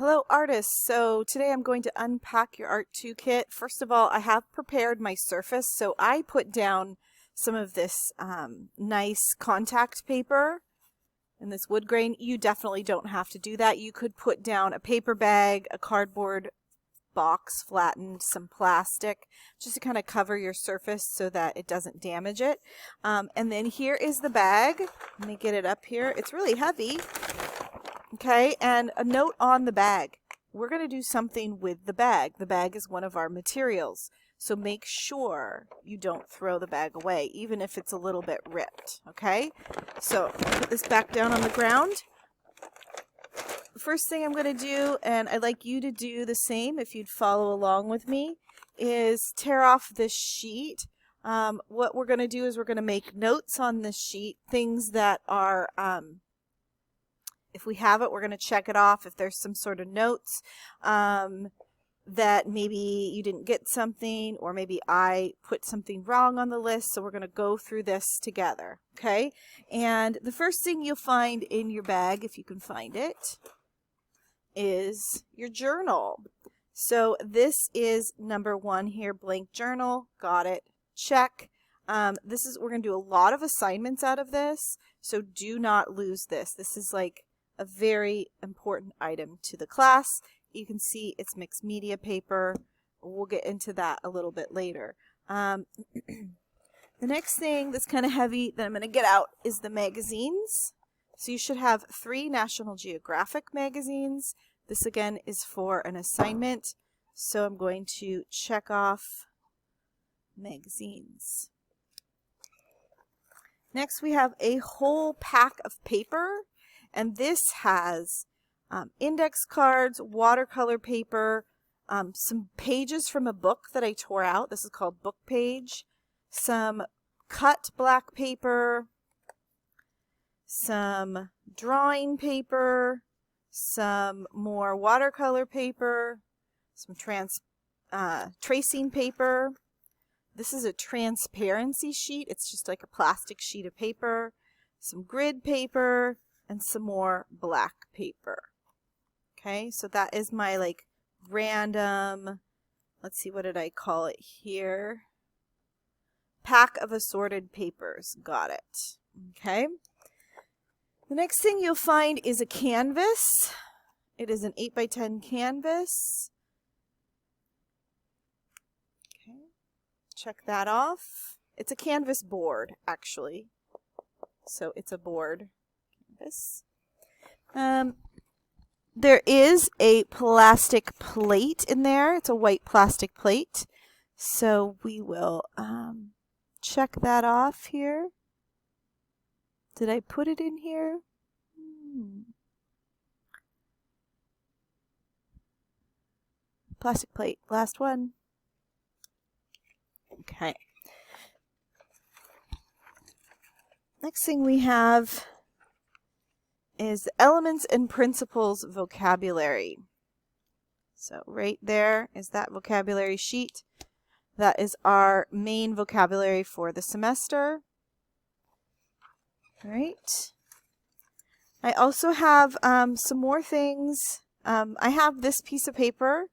Hello artists, so today I'm going to unpack your art toolkit. First of all, I have prepared my surface, so I put down some of this nice contact paper and this wood grain. You definitely don't have to do that. You could put down a paper bag, a cardboard box flattened, some plastic, just to kind of cover your surface so that it doesn't damage it. And then here is the bag. Let me get it up here. It's really heavy. Okay, and a note on the bag. We're going to do something with the bag. The bag is one of our materials, so make sure you don't throw the bag away, even if it's a little bit ripped. Okay, so put this back down on the ground. The first thing I'm going to do, and I'd like you to do the same if you'd follow along with me, is tear off this sheet. What we're going to do is we're going to make notes on this sheet, things that are... if we have it, we're going to check it off. If there's some sort of notes that maybe you didn't get something, or maybe I put something wrong on the list, so we're going to go through this together, okay? And the first thing you'll find in your bag, if you can find it, is your journal. So this is number 1 here, blank journal. Got it. Check. We're going to do a lot of assignments out of this, so do not lose this. This is like a very important item to the class. You can see it's mixed media paper. We'll get into that a little bit later. The next thing that's kind of heavy that I'm going to get out is the magazines. So you should have 3 National Geographic magazines. This again is for an assignment. So I'm going to check off magazines. Next we have a whole pack of paper. And this has index cards, watercolor paper, some pages from a book that I tore out. This is called Book Page. Some cut black paper, some drawing paper, some more watercolor paper, some tracing paper. This is a transparency sheet. It's just like a plastic sheet of paper, some grid paper, and some more black paper. Okay, so that is my like random, let's see, what did I call it here? Pack of assorted papers. Got it. Okay. The next thing you'll find is a canvas. It is an 8x10 canvas. Okay, check that off. It's a canvas board, actually. So it's a board. There is a plastic plate in there. It's a white plastic plate. So we will check that off here. Did I put it in here? Plastic plate, last one. Okay. Next thing we have is the Elements and Principles vocabulary. So right there is that vocabulary sheet. That is our main vocabulary for the semester. All right. I also have some more things. I have this piece of paper.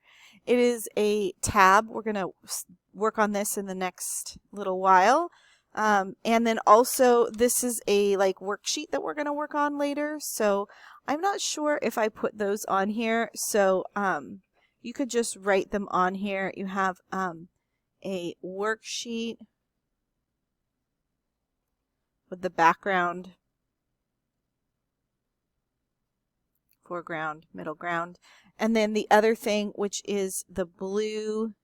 It is a tab. We're going to work on this in the next little while. And then also this is a like worksheet that we're going to work on later. So I'm not sure if I put those on here. So you could just write them on here. You have a worksheet with the background, foreground, middle ground. And then the other thing, which is the blue,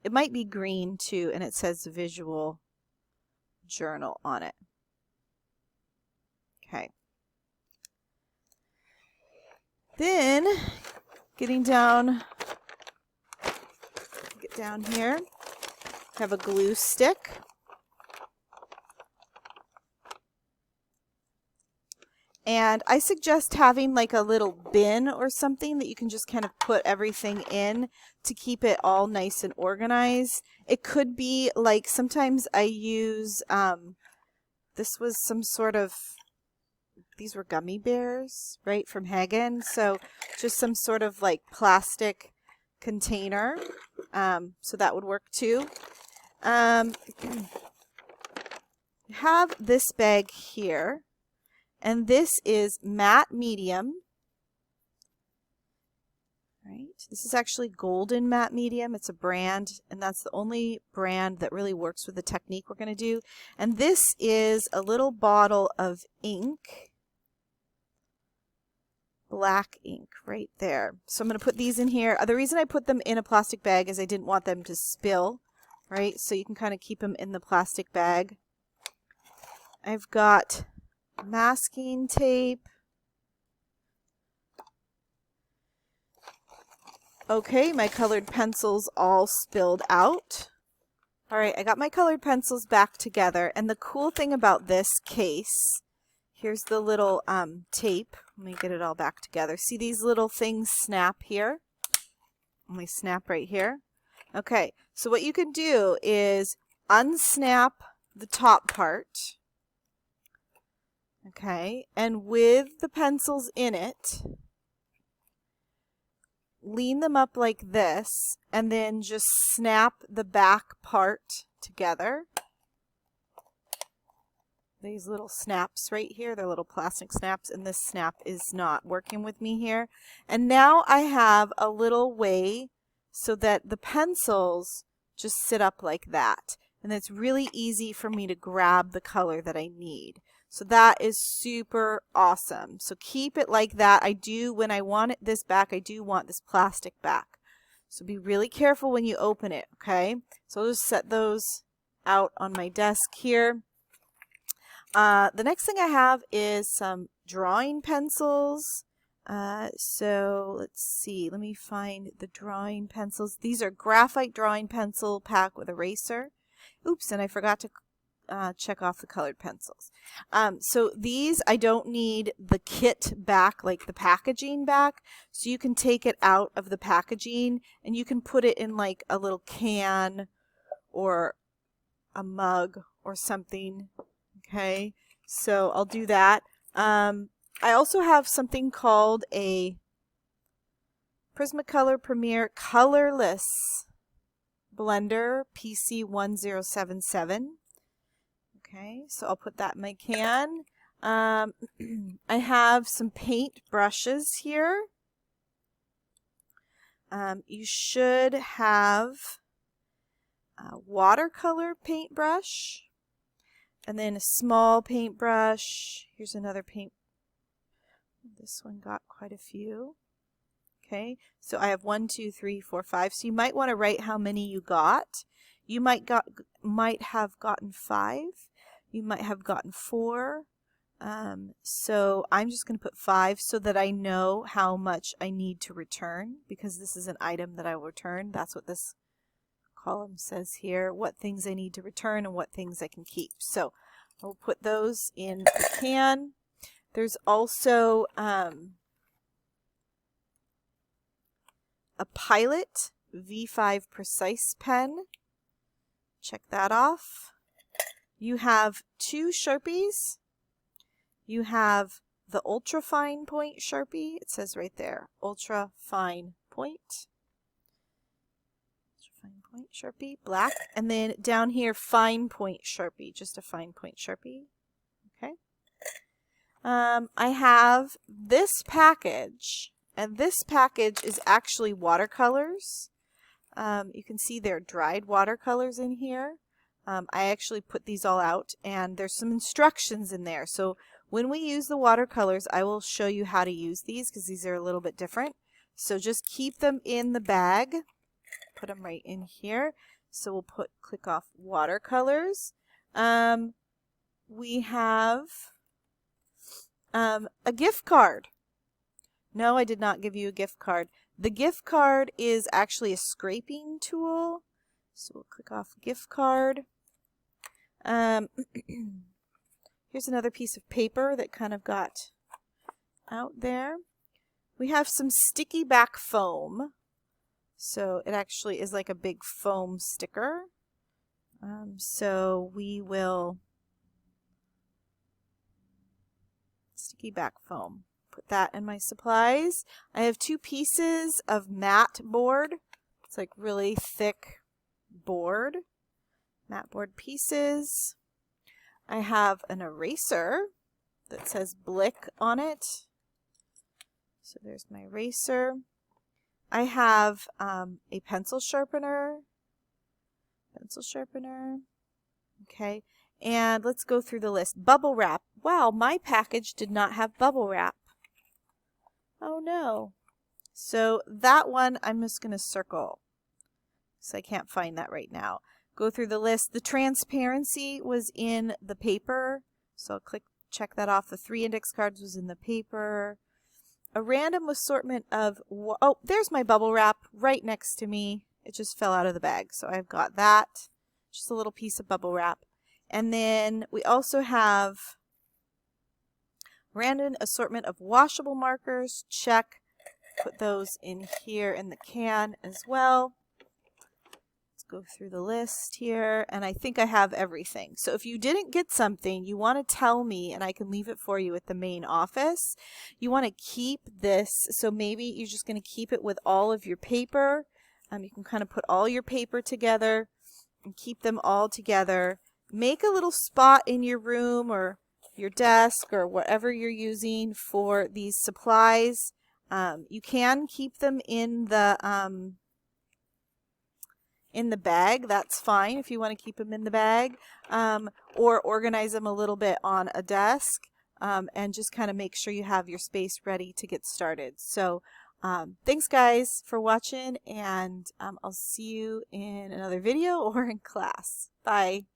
it might be green too, and it says visual journal on it. Okay. Then get down here, have a glue stick. And I suggest having like a little bin or something that you can just kind of put everything in to keep it all nice and organized. It could be like, sometimes I use, this was some sort of these were gummy bears, right, from Hagen. So just some sort of like plastic container. So that would work too. Have this bag here, and this is matte medium. Right. This is actually golden matte medium. It's a brand, and that's the only brand that really works with the technique we're going to do. And this is a little bottle of ink, black ink right there. So I'm going to put these in here. The reason I put them in a plastic bag is I didn't want them to spill, right? So you can kind of keep them in the plastic bag. I've got masking tape. Okay, my colored pencils all spilled out. All right, I got my colored pencils back together. And the cool thing about this case, here's the little tape. Let me get it all back together. See these little things snap here? And they snap right here. Okay, so what you can do is unsnap the top part. Okay, and with the pencils in it, lean them up like this, and then just snap the back part together. These little snaps right here, they're little plastic snaps, and this snap is not working with me here. And now I have a little way so that the pencils just sit up like that. And it's really easy for me to grab the color that I need. So that is super awesome. So keep it like that. I do, when I want this back, I do want this plastic back. So be really careful when you open it, okay? So I'll just set those out on my desk here. The next thing I have is some drawing pencils. So let's see, let me find the drawing pencils. These are graphite drawing pencil pack with eraser. Oops, and I forgot to check off the colored pencils. So these, I don't need the kit back, like the packaging back, so you can take it out of the packaging and you can put it in like a little can or a mug or something. Okay, so I'll do that. I also have something called a Prismacolor Premier Colorless Blender PC1077. Okay, so I'll put that in my can. I have some paint brushes here. You should have a watercolor paintbrush, and then a small paintbrush. Here's another paint. This one got quite a few. Okay, so I have 1, 2, 3, 4, 5. So you might want to write how many you got. You might have gotten 5. You might have gotten 4. So I'm just going to put 5 so that I know how much I need to return, because this is an item that I will return. That's what this column says here, what things I need to return and what things I can keep. So I'll put those in the can. There's also a Pilot V5 Precise pen. Check that off. You have 2 Sharpies. You have the Ultra Fine Point Sharpie. It says right there, Ultra Fine Point. Ultra Fine Point Sharpie, black. And then down here, Fine Point Sharpie, just a Fine Point Sharpie. Okay. I have this package, and this package is actually watercolors. You can see they're dried watercolors in here. I actually put these all out, and there's some instructions in there. So when we use the watercolors, I will show you how to use these, because these are a little bit different. So just keep them in the bag. Put them right in here. So we'll click off watercolors. We have a gift card. No, I did not give you a gift card. The gift card is actually a scraping tool. So we'll click off gift card. Here's another piece of paper that kind of got out there. We have some sticky back foam. So it actually is like a big foam sticker. So we will sticky back foam. Put that in my supplies. I have 2 pieces of matte board. It's like really thick board. Matte board pieces. I have an eraser that says Blick on it. So there's my eraser. I have a pencil sharpener. Okay. And let's go through the list. Bubble wrap. Wow, my package did not have bubble wrap. Oh no. So that one I'm just going to circle. So I can't find that right now. Go through the list. The transparency was in the paper. So I'll check that off. The 3 index cards was in the paper. A random assortment of, oh, there's my bubble wrap right next to me. It just fell out of the bag. So I've got that. Just a little piece of bubble wrap. And then we also have random assortment of washable markers. Check. Put those in here in the can as well. Let's go through the list here. And I think I have everything. So if you didn't get something, you want to tell me and I can leave it for you at the main office. You want to keep this. So maybe you're just going to keep it with all of your paper. You can kind of put all your paper together and keep them all together. Make a little spot in your room or your desk or whatever you're using for these supplies. You can keep them in the bag. That's fine if you want to keep them in the bag, or organize them a little bit on a desk, and just kind of make sure you have your space ready to get started. So thanks guys for watching, and I'll see you in another video or in class. Bye.